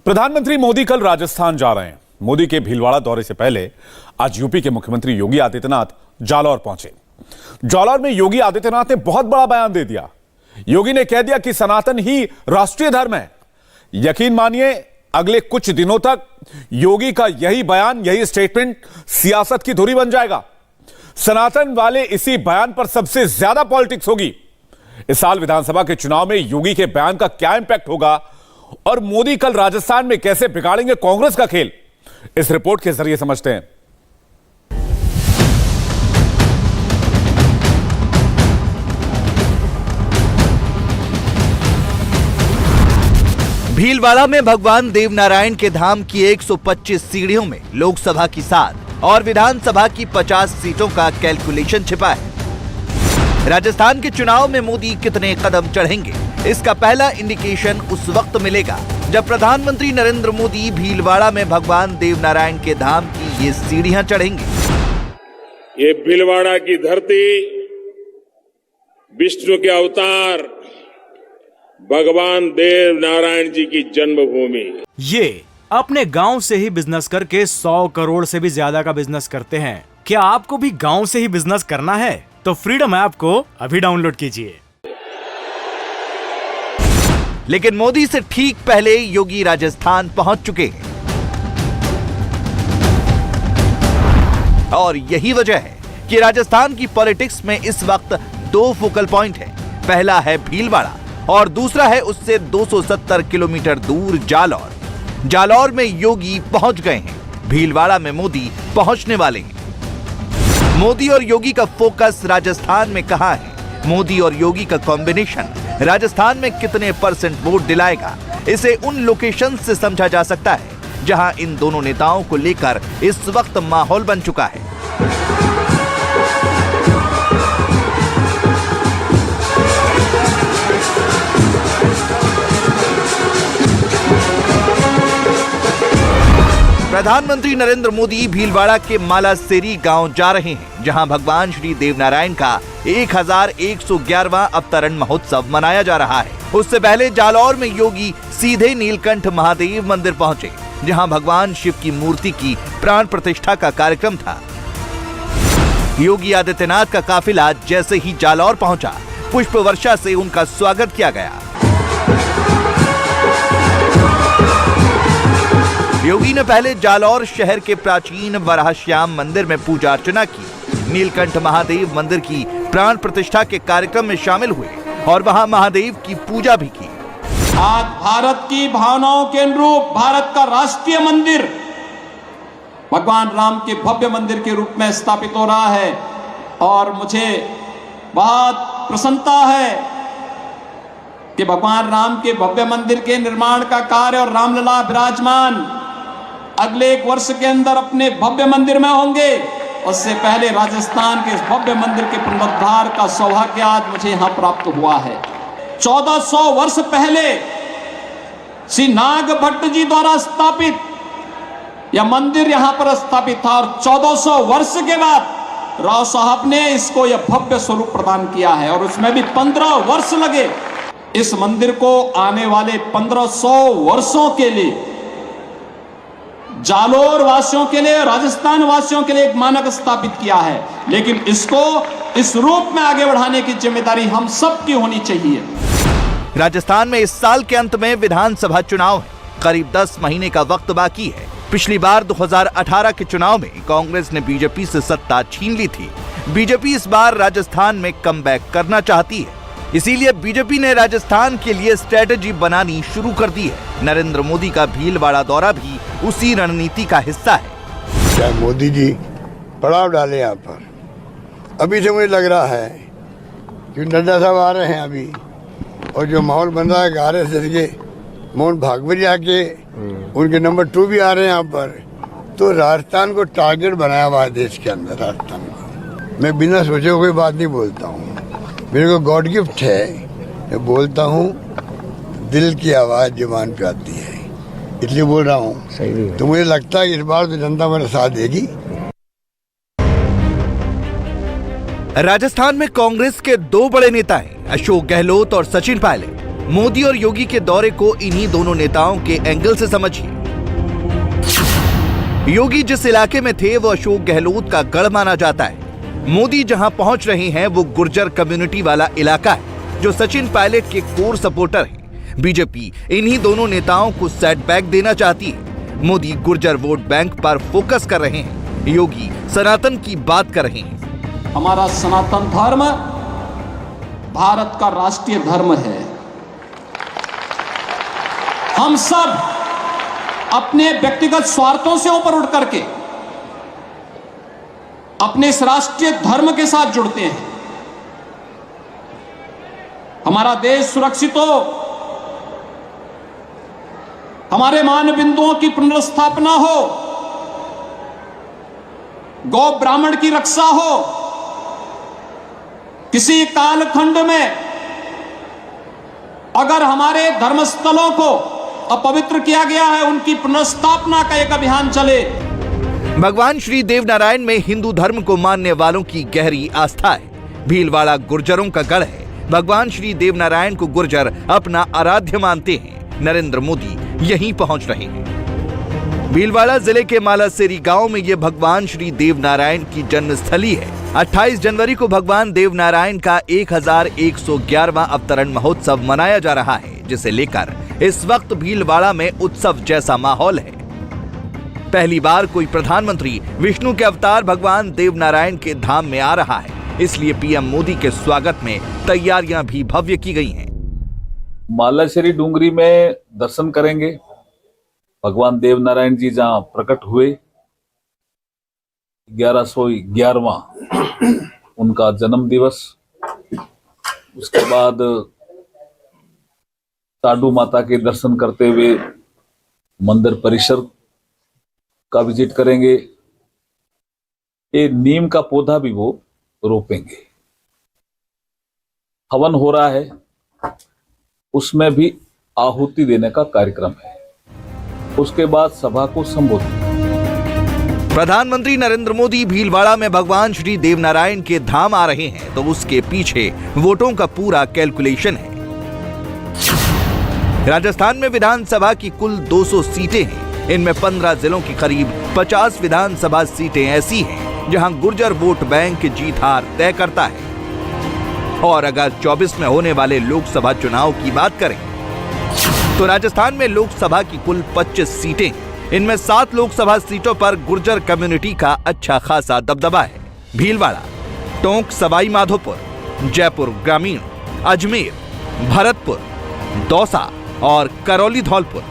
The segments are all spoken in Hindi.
प्रधानमंत्री मोदी कल राजस्थान जा रहे हैं। मोदी के भीलवाड़ा दौरे से पहले आज यूपी के मुख्यमंत्री योगी आदित्यनाथ जालौर पहुंचे। जालौर में योगी आदित्यनाथ ने बहुत बड़ा बयान दे दिया। योगी ने कह दिया कि सनातन ही राष्ट्रीय धर्म है। यकीन मानिए, अगले कुछ दिनों तक योगी का यही बयान, यही स्टेटमेंट सियासत की धुरी बन जाएगा। सनातन वाले इसी बयान पर सबसे ज्यादा पॉलिटिक्स होगी। इस साल विधानसभा के चुनाव में योगी के बयान का क्या इंपैक्ट होगा और मोदी कल राजस्थान में कैसे बिगाड़ेंगे कांग्रेस का खेल, इस रिपोर्ट के जरिए समझते हैं। भीलवाड़ा में भगवान देवनारायण के धाम की 125 सीढ़ियों में लोकसभा की 7 और विधानसभा की 50 सीटों का कैलकुलेशन छिपा है। राजस्थान के चुनाव में मोदी कितने कदम चढ़ेंगे, इसका पहला इंडिकेशन उस वक्त मिलेगा जब प्रधानमंत्री नरेंद्र मोदी भीलवाड़ा में भगवान देवनारायण के धाम की ये सीढ़ियां चढ़ेंगे। ये भीलवाड़ा की धरती विष्णु के अवतार भगवान देव नारायण जी की जन्मभूमि। ये अपने गांव से ही बिजनेस करके 100 करोड़ से भी ज्यादा का बिजनेस करते हैं। क्या आपको भी गांव से ही बिजनेस करना है? तो फ्रीडम ऐप को अभी डाउनलोड कीजिए। लेकिन मोदी से ठीक पहले योगी राजस्थान पहुंच चुके हैं और यही वजह है कि राजस्थान की पॉलिटिक्स में इस वक्त 2 फोकल पॉइंट है। पहला है भीलवाड़ा और दूसरा है उससे 270 किलोमीटर दूर जालौर। जालौर में योगी पहुंच गए हैं, भीलवाड़ा में मोदी पहुंचने वाले हैं। मोदी और योगी का फोकस राजस्थान में कहां है? मोदी और योगी का कॉम्बिनेशन राजस्थान में कितने % वोट दिलाएगा, इसे उन लोकेशन से समझा जा सकता है जहां इन दोनों नेताओं को लेकर इस वक्त माहौल बन चुका है। प्रधानमंत्री नरेंद्र मोदी भीलवाड़ा के मालासेरी गांव जा रहे हैं, जहां भगवान श्री देवनारायण का 1111वां अवतरण महोत्सव मनाया जा रहा है। उससे पहले जालौर में योगी सीधे नीलकंठ महादेव मंदिर पहुंचे, जहां भगवान शिव की मूर्ति की प्राण प्रतिष्ठा का कार्यक्रम था। योगी आदित्यनाथ का काफिला जैसे ही जालौर पहुंचा, पुष्प वर्षा से उनका स्वागत किया गया। योगी ने पहले जालौर शहर के प्राचीन वराहश्याम मंदिर में पूजा अर्चना की, नीलकंठ महादेव मंदिर की प्राण प्रतिष्ठा के कार्यक्रम में शामिल हुए और वहां महादेव की पूजा भी की। आज भारत की भावनाओं के अनुरूप भारत का राष्ट्रीय मंदिर भगवान राम के भव्य मंदिर के रूप में स्थापित हो रहा है और मुझे बहुत प्रसन्नता है कि भगवान राम के भव्य मंदिर के निर्माण का कार्य और रामलला विराजमान अगले 1 वर्ष के अंदर अपने भव्य मंदिर में होंगे। उससे पहले राजस्थान के इस भव्य मंदिर के पुनरुद्धार का सौभाग्य आज मुझे यहां प्राप्त हुआ है। 1400 वर्ष पहले श्री नाग भट्ट जी द्वारा स्थापित यह मंदिर यहां पर स्थापित था और 1400 वर्ष के बाद राव साहब ने इसको यह भव्य स्वरूप प्रदान किया है और उसमें भी 15 वर्ष लगे। इस मंदिर को आने वाले 1500 वर्षों के लिए जालौर वासियों के लिए, राजस्थान वासियों के लिए एक मानक स्थापित किया है, लेकिन इसको इस रूप में आगे बढ़ाने की जिम्मेदारी हम सब की होनी चाहिए। राजस्थान में इस साल के अंत में विधानसभा चुनाव है। करीब 10 महीने का वक्त बाकी है। पिछली बार 2018 के चुनाव में कांग्रेस ने बीजेपी से सत्ता छीन ली थी। बीजेपी इस बार राजस्थान में कमबैक करना चाहती है, इसीलिए बीजेपी ने राजस्थान के लिए स्ट्रेटेजी बनानी शुरू कर दी है। नरेंद्र मोदी का भीलवाड़ा दौरा भी उसी रणनीति का हिस्सा है। क्या मोदी जी पड़ाव डाले यहाँ पर? अभी से मुझे लग रहा है कि नड्डा साहब आ रहे हैं अभी, और जो माहौल बन रहा है RSS के मोहन भागवत जी आके उनके नंबर 2 भी आ रहे हैं यहाँ पर, तो राजस्थान को टारगेट बनाया हुआ है देश के अंदर। राजस्थान को मैं बिना सोचे कोई बात नहीं बोलता हूँ, मेरे को गॉड गिफ्ट है। मैं बोलता हूँ, दिल की आवाज जुबान पे आती है, इसलिए बोल रहा हूँ। तो मुझे लगता है इस बार तो जनता मेरा साथ देगी। राजस्थान में कांग्रेस के 2 बड़े नेता हैं, अशोक गहलोत और सचिन पायलट। मोदी और योगी के दौरे को इन्हीं दोनों नेताओं के एंगल से समझिए। योगी जिस इलाके में थे वो अशोक गहलोत का गढ़ माना जाता है। मोदी जहां पहुंच रहे हैं वो गुर्जर कम्युनिटी वाला इलाका है जो सचिन पायलट के कोर सपोर्टर हैं। बीजेपी इन्हीं दोनों नेताओं को सेटबैक देना चाहती है। मोदी गुर्जर वोट बैंक पर फोकस कर रहे हैं, योगी सनातन की बात कर रहे हैं। हमारा सनातन धर्म भारत का राष्ट्रीय धर्म है। हम सब अपने व्यक्तिगत स्वार्थों से ऊपर उठ करके अपने इस राष्ट्रीय धर्म के साथ जुड़ते हैं। हमारा देश सुरक्षित हो, हमारे मान बिंदुओं की पुनर्स्थापना हो, गौ ब्राह्मण की रक्षा हो, किसी कालखंड में अगर हमारे धर्मस्थलों को अपवित्र किया गया है उनकी पुनर्स्थापना का एक अभियान चले। भगवान श्री देवनारायण में हिंदू धर्म को मानने वालों की गहरी आस्था है। भीलवाड़ा गुर्जरों का गढ़ है। भगवान श्री देवनारायण को गुर्जर अपना आराध्य मानते हैं। नरेंद्र मोदी यहीं पहुंच रहे हैं। भीलवाड़ा जिले के मालासेरी गांव में यह भगवान श्री देवनारायण की जन्मस्थली है। 28 जनवरी को भगवान देवनारायण का 1111वां अवतरण महोत्सव मनाया जा रहा है, जिसे लेकर इस वक्त भीलवाड़ा में उत्सव जैसा माहौल है। पहली बार कोई प्रधानमंत्री विष्णु के अवतार भगवान देवनारायण के धाम में आ रहा है, इसलिए पीएम मोदी के स्वागत में तैयारियां भी भव्य की गई हैं। मालाशेरी डूंगरी में दर्शन करेंगे। भगवान देवनारायण जी जहां प्रकट हुए, 1111वां उनका जन्म दिवस। उसके बाद साधु माता के दर्शन करते हुए मंदिर परिसर का विजिट करेंगे। ये नीम का पौधा भी वो रोपेंगे। हवन हो रहा है, उसमें भी आहुति देने का कार्यक्रम है। उसके बाद सभा को संबोधित। प्रधानमंत्री नरेंद्र मोदी भीलवाड़ा में भगवान श्री देवनारायण के धाम आ रहे हैं तो उसके पीछे वोटों का पूरा कैलकुलेशन है। राजस्थान में विधानसभा की कुल 200 सीटें हैं। इनमें 15 जिलों की करीब 50 विधानसभा सीटें ऐसी हैं जहां गुर्जर वोट बैंक जीत हार तय करता है। और अगर 24 में होने वाले लोकसभा चुनाव की बात करें तो राजस्थान में लोकसभा की कुल 25 सीटें। इनमें 7 लोकसभा सीटों पर गुर्जर कम्युनिटी का अच्छा खासा दबदबा है। भीलवाड़ा, टोंक सवाई माधोपुर, जयपुर ग्रामीण, अजमेर, भरतपुर, दौसा और करौली धौलपुर।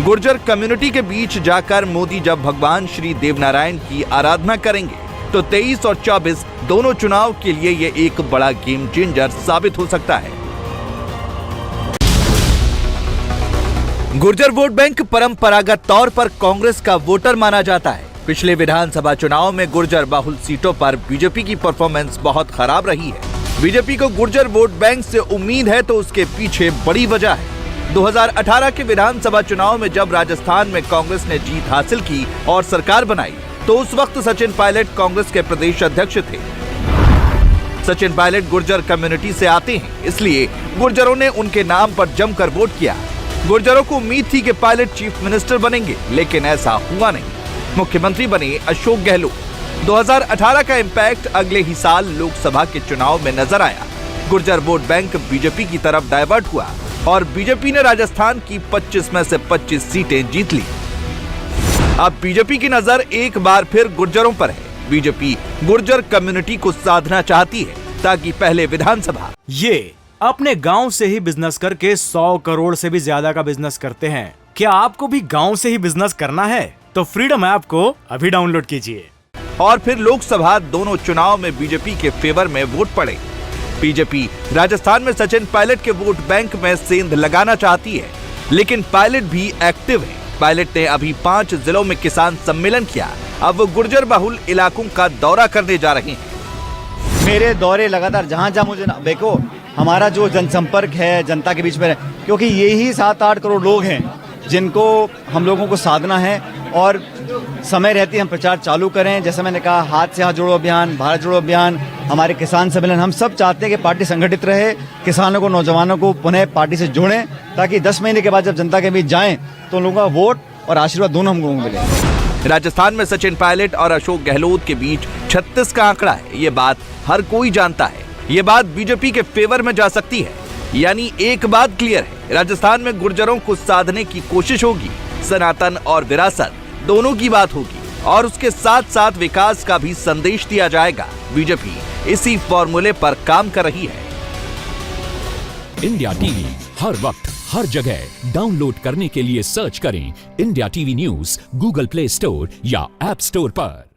गुर्जर कम्युनिटी के बीच जाकर मोदी जब भगवान श्री देवनारायण की आराधना करेंगे तो 23 और 24 दोनों चुनाव के लिए ये एक बड़ा गेम चेंजर साबित हो सकता है। गुर्जर वोट बैंक परंपरागत तौर पर कांग्रेस का वोटर माना जाता है। पिछले विधानसभा चुनाव में गुर्जर बाहुल सीटों पर बीजेपी की परफॉर्मेंस बहुत खराब रही है। बीजेपी को गुर्जर वोट बैंक से उम्मीद है तो उसके पीछे बड़ी वजह है। 2018 के विधानसभा चुनाव में जब राजस्थान में कांग्रेस ने जीत हासिल की और सरकार बनाई तो उस वक्त सचिन पायलट कांग्रेस के प्रदेश अध्यक्ष थे। सचिन पायलट गुर्जर कम्युनिटी से आते हैं, इसलिए गुर्जरों ने उनके नाम पर जमकर वोट किया। गुर्जरों को उम्मीद थी कि पायलट चीफ मिनिस्टर बनेंगे, लेकिन ऐसा हुआ नहीं। मुख्यमंत्री बने अशोक गहलोत। 2018 का इम्पैक्ट अगले ही साल लोकसभा के चुनाव में नजर आया। गुर्जर वोट बैंक बीजेपी की तरफ डाइवर्ट हुआ और बीजेपी ने राजस्थान की 25 में से 25 सीटें जीत ली। अब बीजेपी की नजर एक बार फिर गुर्जरों पर है। बीजेपी गुर्जर कम्युनिटी को साधना चाहती है ताकि पहले विधानसभा। ये अपने गांव से ही बिजनेस करके 100 करोड़ से भी ज्यादा का बिजनेस करते हैं। क्या आपको भी गांव से ही बिजनेस करना है? तो फ्रीडम ऐप को अभी डाउनलोड कीजिए। और फिर लोकसभा दोनों चुनाव में बीजेपी के फेवर में वोट पड़े। बीजेपी राजस्थान में सचिन पायलट के वोट बैंक में सेंध लगाना चाहती है, लेकिन पायलट भी एक्टिव है। पायलट ने अभी 5 जिलों में किसान सम्मेलन किया। अब वो गुर्जर बहुल इलाकों का दौरा करने जा रहे हैं। मेरे दौरे लगातार जहां मुझे देखो, हमारा जो जनसंपर्क है जनता के बीच में, क्योंकि यही 7-8 करोड़ लोग हैं जिनको हम लोगों को साधना है और समय रहते हम प्रचार चालू करें। जैसे मैंने कहा, हाथ से हाथ जोड़ो अभियान, भारत जोड़ो अभियान, हमारे किसान सम्मेलन, हम सब चाहते हैं कि पार्टी संगठित रहे, किसानों को, नौजवानों को पुनः पार्टी से जोड़ें, ताकि 10 महीने के बाद जब जनता के बीच जाएं तो उन लोगों का वोट और आशीर्वाद दोनों हम लोगों को मिले। राजस्थान में सचिन पायलट और अशोक गहलोत के बीच 36 का आंकड़ा है। ये बात हर कोई जानता है। ये बात बीजेपी के फेवर में जा सकती है। यानी एक बात क्लियर है, राजस्थान में गुर्जरों को साधने की कोशिश होगी। सनातन और विरासत दोनों की बात होगी और उसके साथ साथ विकास का भी संदेश दिया जाएगा। बीजेपी इसी फॉर्मूले पर काम कर रही है। इंडिया टीवी हर वक्त हर जगह डाउनलोड करने के लिए सर्च करें India TV news Google play store या ऐप स्टोर पर।